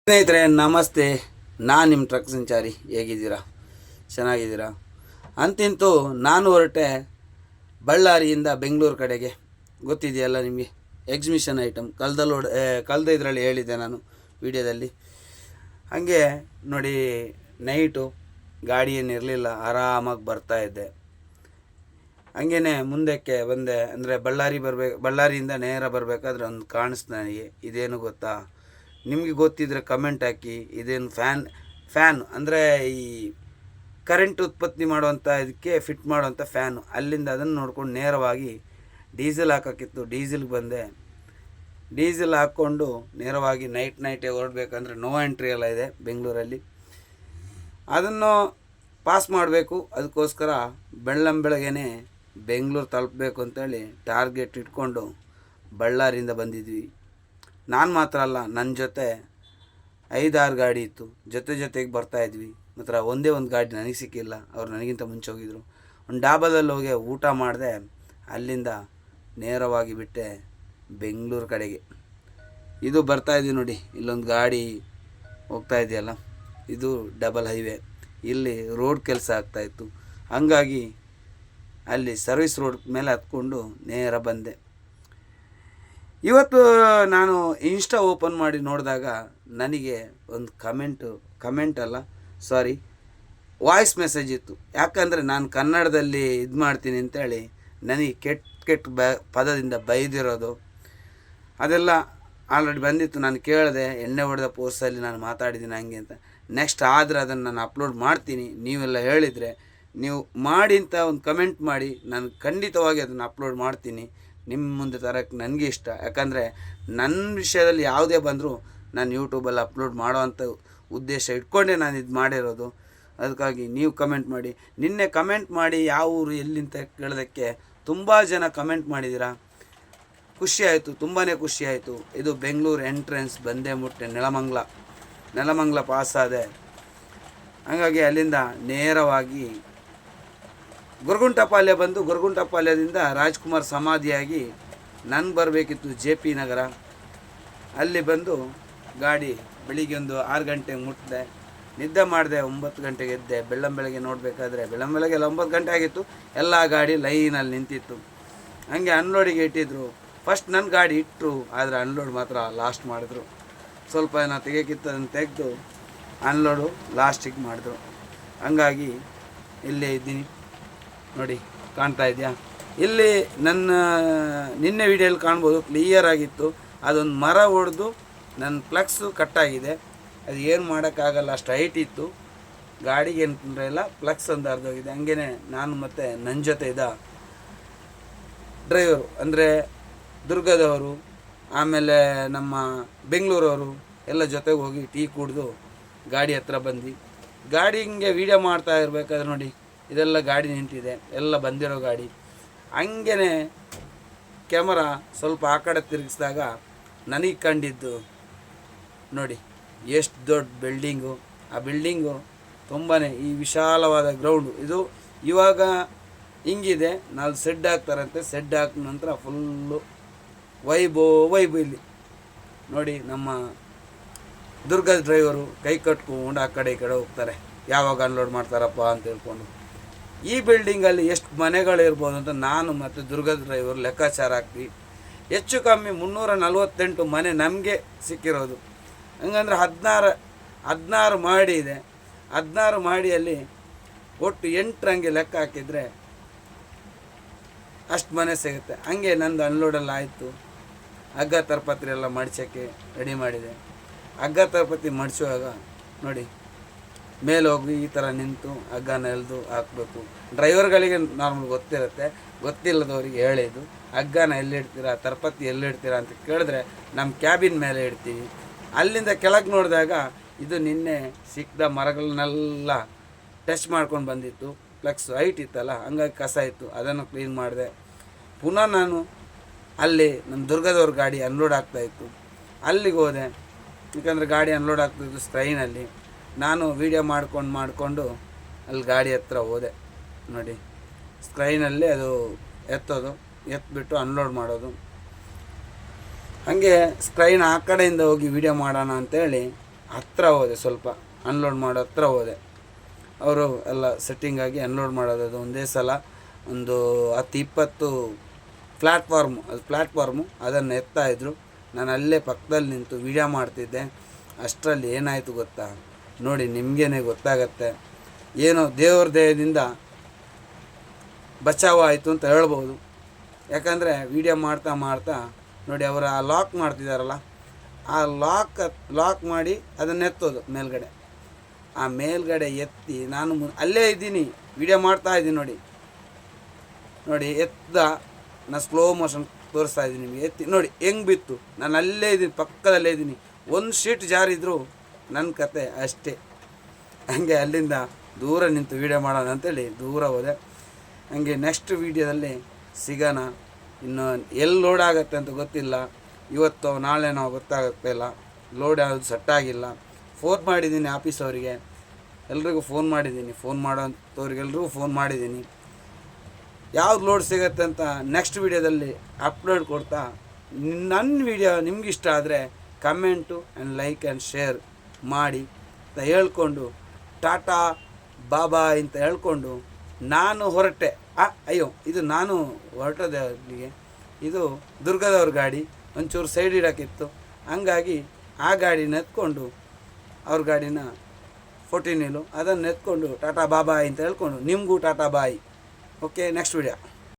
ಸ್ನೇಹಿತರೆ ನಮಸ್ತೆ, ನಾನು ನಿಮ್ಮ ಟ್ರಕ್ ಸಂಚಾರಿ. ಹೇಗಿದ್ದೀರಾ? ಚೆನ್ನಾಗಿದ್ದೀರಾ? ಅಂತಿಂತೂ ನಾನು ಹೊರಟೆ ಬಳ್ಳಾರಿಯಿಂದ ಬೆಂಗಳೂರು ಕಡೆಗೆ. ಗೊತ್ತಿದೆಯಲ್ಲ ನಿಮಗೆ, ಎಕ್ಸಿಬಿಷನ್ ಐಟಮ್ ಕಳೆದ ಇದರಲ್ಲಿ ಹೇಳಿದ್ದೆ ನಾನು ವಿಡಿಯೋದಲ್ಲಿ. ಹಾಗೆ ನೋಡಿ, ನೈಟು ಗಾಡಿ ಏನಿರಲಿಲ್ಲ, ಆರಾಮಾಗಿ ಬರ್ತಾಯಿದ್ದೆ. ಹಂಗೇ ಮುಂದಕ್ಕೆ ಬಂದೆ. ಅಂದರೆ ಬಳ್ಳಾರಿಯಿಂದ ನೇರ ಬರಬೇಕಾದ್ರೆ ಒಂದು ಕಾಣಿಸ್ತು ನನಗೆ. ಇದೇನು ಗೊತ್ತಾ? ನಿಮಗೆ ಗೊತ್ತಿದ್ದರೆ ಕಮೆಂಟ್ ಹಾಕಿ. ಇದೇನು ಫ್ಯಾನ್ ಅಂದರೆ ಈ ಕರೆಂಟ್ ಉತ್ಪತ್ತಿ ಮಾಡುವಂಥ ಇದಕ್ಕೆ ಫಿಟ್ ಮಾಡುವಂಥ ಫ್ಯಾನು. ಅಲ್ಲಿಂದ ಅದನ್ನು ನೋಡ್ಕೊಂಡು ನೇರವಾಗಿ ಡೀಸೆಲ್ ಹಾಕೋಕ್ಕಿತ್ತು. ಡೀಸೆಲ್ಗೆ ಬಂದೆ. ಡೀಸೆಲ್ ಹಾಕ್ಕೊಂಡು ನೇರವಾಗಿ ನೈಟೇ ಹೊರಡಬೇಕಂದ್ರೆ ನೋ ಎಂಟ್ರಿ ಎಲ್ಲ ಇದೆ ಬೆಂಗಳೂರಲ್ಲಿ. ಅದನ್ನು ಪಾಸ್ ಮಾಡಬೇಕು. ಅದಕ್ಕೋಸ್ಕರ ಬೆಳಗ್ಗೆನೇ ಬೆಂಗಳೂರು ತಲುಪಬೇಕು ಅಂತೇಳಿ ಟಾರ್ಗೆಟ್ ಇಟ್ಕೊಂಡು ಬಳ್ಳಾರಿಯಿಂದ ಬಂದಿದ್ವಿ. ನಾನು ಮಾತ್ರ ಅಲ್ಲ, ನನ್ನ ಜೊತೆ 5-6 ಗಾಡಿ ಇತ್ತು. ಜೊತೆಗೆ ಬರ್ತಾಯಿದ್ವಿ. ಮಾತ್ರ ಒಂದೇ ಒಂದು ಗಾಡಿ ನನಗೆ ಸಿಕ್ಕಿಲ್ಲ. ಅವ್ರು ನನಗಿಂತ ಮುಂಚೆ ಹೋಗಿದ್ರು. ಒಂದು ಡಾಬಾದಲ್ಲಿ ಹೋಗಿ ಊಟ ಮಾಡಿದೆ. ಅಲ್ಲಿಂದ ನೇರವಾಗಿ ಬಿಟ್ಟೆ ಬೆಂಗಳೂರು ಕಡೆಗೆ. ಇದು ಬರ್ತಾಯಿದ್ವಿ ನೋಡಿ, ಇಲ್ಲೊಂದು ಗಾಡಿ ಹೋಗ್ತಾ ಇದೆಯಲ್ಲ, ಇದು ಡಬಲ್ ಹೈವೇ. ಇಲ್ಲಿ ರೋಡ್ ಕೆಲಸ ಆಗ್ತಾಯಿತ್ತು. ಹಂಗಾಗಿ ಅಲ್ಲಿ ಸರ್ವಿಸ್ ರೋಡ್ ಮೇಲೆ ಹತ್ಕೊಂಡು ನೇರ ಬಂದೆ. ಇವತ್ತು ನಾನು ಇನ್ಸ್ಟಾ ಓಪನ್ ಮಾಡಿ ನೋಡಿದಾಗ ನನಗೆ ಒಂದು ವಾಯ್ಸ್ ಮೆಸೇಜ್ ಇತ್ತು. ಯಾಕಂದರೆ ನಾನು ಕನ್ನಡದಲ್ಲಿ ಇದು ಮಾಡ್ತೀನಿ ಅಂತೇಳಿ ನನಗೆ ಕೆಟ್ಟ ಪದದಿಂದ ಬೈದಿರೋದು ಅದೆಲ್ಲ ಆಲ್ರೆಡಿ ಬಂದಿತ್ತು. ನಾನು ಕೇಳಿದೆ, ಎಣ್ಣೆ ಹೊಡೆದ ಪೋಸ್ಟಲ್ಲಿ ನಾನು ಮಾತಾಡಿದ್ದೀನಿ ಹಂಗೆ ಅಂತ. ನೆಕ್ಸ್ಟ್ ಆದರೆ ಅದನ್ನು ನಾನು ಅಪ್ಲೋಡ್ ಮಾಡ್ತೀನಿ. ನೀವೆಲ್ಲ ಹೇಳಿದರೆ ನೀವು ಮಾಡಿ ಅಂತ ಒಂದು ಕಮೆಂಟ್ ಮಾಡಿ, ನಾನು ಖಂಡಿತವಾಗಿ ಅದನ್ನು ಅಪ್ಲೋಡ್ ಮಾಡ್ತೀನಿ. ನಿಮ್ಮ ಮುಂದೆ ತರೋಕ್ಕೆ ನನಗೆ ಇಷ್ಟ. ಯಾಕಂದರೆ ನನ್ನ ವಿಷಯದಲ್ಲಿ ಯಾವುದೇ ಬಂದರೂ ನಾನು ಯೂಟ್ಯೂಬಲ್ಲಿ ಅಪ್ಲೋಡ್ ಮಾಡೋವಂಥ ಉದ್ದೇಶ ಇಟ್ಕೊಂಡೇ ನಾನು ಇದು ಮಾಡಿರೋದು. ಅದಕ್ಕಾಗಿ ನೀವು ಕಮೆಂಟ್ ಮಾಡಿ. ನಿನ್ನೆ ಕಮೆಂಟ್ ಮಾಡಿ ಯಾವ ಊರು ಎಲ್ಲಿಂತ ಕೇಳೋದಕ್ಕೆ ತುಂಬ ಜನ ಕಮೆಂಟ್ ಮಾಡಿದ್ದೀರಾ. ಖುಷಿಯಾಯಿತು, ತುಂಬಾ ಖುಷಿಯಾಯಿತು. ಇದು ಬೆಂಗಳೂರು ಎಂಟ್ರೆನ್ಸ್ ಬಂದೇ ಮುಟ್ಟೆ ನೆಲಮಂಗಲ ಪಾಸಾದೆ. ಹಾಗಾಗಿ ಅಲ್ಲಿಂದ ನೇರವಾಗಿ ಗೊರಗುಂಟಪಾಳ್ಯ ಬಂದು, ಗೊರಗುಂಟಪಾಳ್ಯದಿಂದ ರಾಜ್ಕುಮಾರ್ ಸಮಾಧಿಯಾಗಿ ನನಗೆ ಬರಬೇಕಿತ್ತು JP ನಗರ. ಅಲ್ಲಿ ಬಂದು ಗಾಡಿ ಬೆಳಿಗ್ಗೆ ಒಂದು 6 ಗಂಟೆಗೆ ಮುಟ್ಟಿದೆ. ನಿದ್ದೆ ಮಾಡಿದೆ. 9 ಗಂಟೆಗೆ ಎದ್ದೆ. ಬೆಳಗ್ಗೆ ನೋಡಬೇಕಾದ್ರೆ ಬೆಳಗ್ಗೆ 9 ಗಂಟೆ ಆಗಿತ್ತು. ಎಲ್ಲ ಗಾಡಿ ಲೈನಲ್ಲಿ ನಿಂತಿತ್ತು. ಹಾಗೆ ಅನ್ಲೋಡಿಗೆ ಇಟ್ಟಿದ್ರು. ಫಸ್ಟ್ ನನ್ನ ಗಾಡಿ ಇಟ್ಟರು, ಆದರೆ ಅನ್ಲೋಡ್ ಮಾತ್ರ ಲಾಸ್ಟ್ ಮಾಡಿದ್ರು. ಸ್ವಲ್ಪ ನಾನು ತೆಗೆಯೋಕ್ಕಿತ್ತದನ್ನು ತೆಗೆದು ಅನ್ಲೋಡು ಲಾಸ್ಟಿಗೆ ಮಾಡಿದ್ರು. ಹಂಗಾಗಿ ಇಲ್ಲೇ ಇದ್ದೀನಿ ನೋಡಿ, ಕಾಣ್ತಾ ಇದೆಯಾ? ಇಲ್ಲಿ ನನ್ನ ನಿನ್ನೆ ವಿಡಿಯೋಲಿ ಕಾಣ್ಬೋದು, ಕ್ಲಿಯರ್ ಆಗಿತ್ತು. ಅದೊಂದು ಮರ ಹೊಡೆದು ನನ್ನ ಪ್ಲಕ್ಸು ಕಟ್ಟಾಗಿದೆ. ಅದು ಏನು ಮಾಡೋಕ್ಕಾಗಲ್ಲ, ಅಷ್ಟು ಹೈಟ್ ಇತ್ತು. ಗಾಡಿಗೆ ಏನು ತೊಂದರೆ ಇಲ್ಲ, ಪ್ಲಕ್ಸ್ ಒಂದು ಅರ್ಧೋಗಿದೆ. ಹಂಗೇ ನಾನು ಮತ್ತು ನನ್ನ ಜೊತೆ ಡ್ರೈವರು ಅಂದರೆ ದುರ್ಗದವರು, ಆಮೇಲೆ ನಮ್ಮ ಬೆಂಗಳೂರವರು ಎಲ್ಲ ಜೊತೆಗೆ ಹೋಗಿ ಟೀ ಕುಡಿದು ಗಾಡಿ ಹತ್ರ ಬಂದು ಗಾಡಿ ಹಿಂಗೆ ವೀಡಿಯೋ ಮಾಡ್ತಾ ಇರಬೇಕಾದ್ರೆ ನೋಡಿ, ಇದೆಲ್ಲ ಗಾಡಿ ನಿಂತಿದೆ, ಎಲ್ಲ ಬಂದಿರೋ ಗಾಡಿ. ಹಂಗೇ ಕ್ಯಾಮರಾ ಸ್ವಲ್ಪ ಆ ಕಡೆ ತಿರುಗಿಸಿದಾಗ ನನಗೆ ಕಂಡಿದ್ದು ನೋಡಿ, ಎಷ್ಟು ದೊಡ್ಡ ಬಿಲ್ಡಿಂಗು. ಆ ಬಿಲ್ಡಿಂಗು ತುಂಬಾ ಈ ವಿಶಾಲವಾದ ಗ್ರೌಂಡು. ಇದು ಇವಾಗ ಹಿಂಗಿದೆ, ನಾವು ಸೆಡ್ ಹಾಕ್ತಾರಂತೆ. ಸೆಡ್ ಹಾಕಿದ ನಂತರ ಫುಲ್ಲು ವೈಬೋ ಇಲ್ಲಿ ನೋಡಿ. ನಮ್ಮ ದುರ್ಗದ ಡ್ರೈವರು ಕೈ ಕಟ್ಕೊಂಡು ಆ ಕಡೆ ಈ ಕಡೆ ಹೋಗ್ತಾರೆ, ಯಾವಾಗ ಅನ್ಲೋಡ್ ಮಾಡ್ತಾರಪ್ಪ ಅಂತ ಹೇಳ್ಕೊಂಡು. ಈ ಬಿಲ್ಡಿಂಗಲ್ಲಿ ಎಷ್ಟು ಮನೆಗಳಿರ್ಬೋದು ಅಂತ ನಾನು ಮತ್ತು ದುರ್ಗದ ಡ್ರೈವರ್ ಲೆಕ್ಕಾಚಾರ ಹಾಕ್ತೀವಿ. ಹೆಚ್ಚು ಕಮ್ಮಿ 348 ಮನೆ ನಮಗೆ ಸಿಕ್ಕಿರೋದು. ಹಂಗಂದ್ರೆ 16 ಮಾಡಿ ಇದೆ. 16 ಮಾಡಿಯಲ್ಲಿ ಒಟ್ಟು 8 ಹಂಗೆ ಲೆಕ್ಕ ಹಾಕಿದರೆ ಅಷ್ಟು ಮನೆ ಸಿಗುತ್ತೆ. ಹಂಗೆ ನಂದು ಅನ್ಲೋಡೆಲ್ಲ ಆಯಿತು. ಹಗ್ಗ ತರಪತ್ರಿ ಎಲ್ಲ ಮಡ್ಸೋಕ್ಕೆ ರೆಡಿ ಮಾಡಿದೆ. ಹಗ್ಗ ತರಪತಿ ಮಡಿಸುವಾಗ ನೋಡಿ, ಮೇಲೆ ಹೋಗಿ ಈ ಥರ ನಿಂತು ಹಗ್ಗನ ಎಳೆದು ಹಾಕಬೇಕು. ಡ್ರೈವರ್ಗಳಿಗೆ ನಾರ್ಮಲ್ ಗೊತ್ತಿರುತ್ತೆ, ಗೊತ್ತಿಲ್ಲದವ್ರಿಗೆ ಹೇಳಿದ್ದು, ಹಗ್ಗನ ಎಲ್ಲಿಡ್ತೀರಾ, ತರಪತಿ ಎಲ್ಲಿಡ್ತೀರಾ ಅಂತ ಕೇಳಿದ್ರೆ ನಮ್ಮ ಕ್ಯಾಬಿನ್ ಮೇಲೆ ಇಡ್ತೀವಿ. ಅಲ್ಲಿಂದ ಕೆಳಗೆ ನೋಡಿದಾಗ ಇದು ನಿನ್ನೆ ಸಿಕ್ಕಿದ ಮರಗಳನ್ನೆಲ್ಲ ಟಚ್ ಮಾಡ್ಕೊಂಡು ಬಂದಿತ್ತು. ಪ್ಲಕ್ಸ್ ಹೈಟ್ ಇತ್ತಲ್ಲ, ಹಂಗಾಗಿ ಕಸ ಇತ್ತು, ಅದನ್ನು ಕ್ಲೀನ್ ಮಾಡಿದೆ. ಪುನಃ ನಾನು ಅಲ್ಲಿ ನಮ್ಮ ದುರ್ಗದವ್ರ ಗಾಡಿ ಅನ್ಲೋಡ್ ಆಗ್ತಾಯಿತ್ತು, ಅಲ್ಲಿಗೆ ಹೋದೆ. ಯಾಕಂದರೆ ಗಾಡಿ ಅನ್ಲೋಡ್ ಆಗ್ತಾಯಿತ್ತು ಸ್ಕ್ರೈನಲ್ಲಿ. ನಾನು ವೀಡಿಯೋ ಮಾಡಿಕೊಂಡು ಅಲ್ಲಿ ಗಾಡಿ ಹತ್ರ ಹೋದೆ ನೋಡಿ. ಸ್ಕ್ರೈನಲ್ಲಿ ಅದು ಎತ್ಬಿಟ್ಟು ಅನ್ಲೋಡ್ ಮಾಡೋದು. ಹಾಗೆ ಸ್ಕ್ರೈನ್ ಆ ಕಡೆಯಿಂದ ಹೋಗಿ ವೀಡಿಯೋ ಮಾಡೋಣ ಅಂತೇಳಿ ಹತ್ರ ಹೋದೆ, ಸ್ವಲ್ಪ ಅನ್ಲೋಡ್ ಮಾಡೋ ಹತ್ರ ಹೋದೆ. ಅವರು ಎಲ್ಲ ಸೆಟ್ಟಿಂಗ್ ಆಗಿ ಅನ್ಲೋಡ್ ಮಾಡೋದು. ಅದು ಒಂದೇ ಸಲ ಒಂದು 10-20 ಪ್ಲ್ಯಾಟ್ಫಾರ್ಮು ಅದನ್ನು ಎತ್ತಾಯಿದ್ರು. ನಾನು ಅಲ್ಲೇ ಪಕ್ಕದಲ್ಲಿ ನಿಂತು ವೀಡಿಯೋ ಮಾಡ್ತಿದ್ದೆ. ಅಷ್ಟರಲ್ಲಿ ಏನಾಯಿತು ಗೊತ್ತಾ, ನೋಡಿ ನಿಮಗೇನೆ ಗೊತ್ತಾಗತ್ತೆ. ಏನೋ ದೇವ್ರ ದಯದಿಂದ ಬಚಾವ್ ಆಯಿತು ಅಂತ ಹೇಳ್ಬೋದು. ಯಾಕಂದರೆ ವೀಡಿಯೋ ಮಾಡ್ತಾ ನೋಡಿ ಅವರು ಆ ಲಾಕ್ ಮಾಡ್ತಿದ್ದಾರಲ್ಲ, ಆ ಲಾಕ್ ಮಾಡಿ ಅದನ್ನು ಎತ್ತೋದು ಮೇಲ್ಗಡೆ. ಆ ಮೇಲ್ಗಡೆ ಎತ್ತಿ ನಾನು ಅಲ್ಲೇ ಇದ್ದೀನಿ, ವೀಡಿಯೋ ಮಾಡ್ತಾಯಿದ್ದೀನಿ. ನೋಡಿ ನಾನು ಸ್ಲೋ ಮೋಷನ್ ತೋರಿಸ್ತಾ ಇದ್ದೀನಿ ನಿಮಗೆ. ಎತ್ತಿ ನೋಡಿ ಹೆಂಗೆ ಬಿತ್ತು. ನಾನು ಅಲ್ಲೇ ಇದ್ದೀನಿ, ಪಕ್ಕದಲ್ಲೇ ಇದ್ದೀನಿ. ಒಂದು ಶೀಟ್ ಜಾರಿದ್ರು ನನ್ನ ಕತೆ ಅಷ್ಟೇ. ಹಾಗೆ ಅಲ್ಲಿಂದ ದೂರ ನಿಂತು ವೀಡಿಯೋ ಮಾಡೋಣ ಅಂತೇಳಿ ದೂರ ಹೋದೆ. ಹಾಗೆ ನೆಕ್ಸ್ಟ್ ವೀಡಿಯೋದಲ್ಲಿ ಸಿಗೋಣ. ಇನ್ನು ಎಲ್ಲಿ ಲೋಡ್ ಆಗುತ್ತೆ ಅಂತ ಗೊತ್ತಿಲ್ಲ. ಇವತ್ತು ನಾಳೆನೋ ಗೊತ್ತಾಗುತ್ತೆ ಇಲ್ಲ. ಲೋಡ್ ಯಾವುದು ಸೆಟ್ಟಾಗಿಲ್ಲ. ಫೋನ್ ಮಾಡಿದ್ದೀನಿ ಆಫೀಸವರಿಗೆ, ಎಲ್ರಿಗೂ ಫೋನ್ ಮಾಡಿದ್ದೀನಿ. ಫೋನ್ ಮಾಡೋಂಥವ್ರಿಗೆಲ್ರಿಗೂ ಫೋನ್ ಮಾಡಿದ್ದೀನಿ. ಯಾವ್ದು ಲೋಡ್ ಸಿಗುತ್ತೆ ಅಂತ ನೆಕ್ಸ್ಟ್ ವೀಡಿಯೋದಲ್ಲಿ ಅಪ್ಲೋಡ್ ಕೊಡ್ತಾ, ನನ್ನ ವೀಡಿಯೋ ನಿಮಗಿಷ್ಟ ಆದರೆ comment and like and share ಮಾಡಿ ಅಂತ ಹೇಳ್ಕೊಂಡು, ಟಾಟಾ ಬಾಬಾಯ್ ಅಂತ ಹೇಳ್ಕೊಂಡು ನಾನು ಹೊರಟೆ. ಇದು ನಾನು ಹೊರಟದೆ ಅಲ್ಲಿಗೆ. ಇದು ದುರ್ಗದವ್ರ ಗಾಡಿ, ಒಂಚೂರು ಸೈಡ್ ಇಡೋಕ್ಕಿತ್ತು. ಹಂಗಾಗಿ ಆ ಗಾಡಿನ ಎತ್ಕೊಂಡು, ಅವ್ರ ಗಾಡಿನ 14 ಅದನ್ನು ಎತ್ಕೊಂಡು ಟಾಟಾ ಬಾಬಾಯ್ ಅಂತ ಹೇಳ್ಕೊಂಡು ನಿಮಗೂ tata bye. Okay, next video.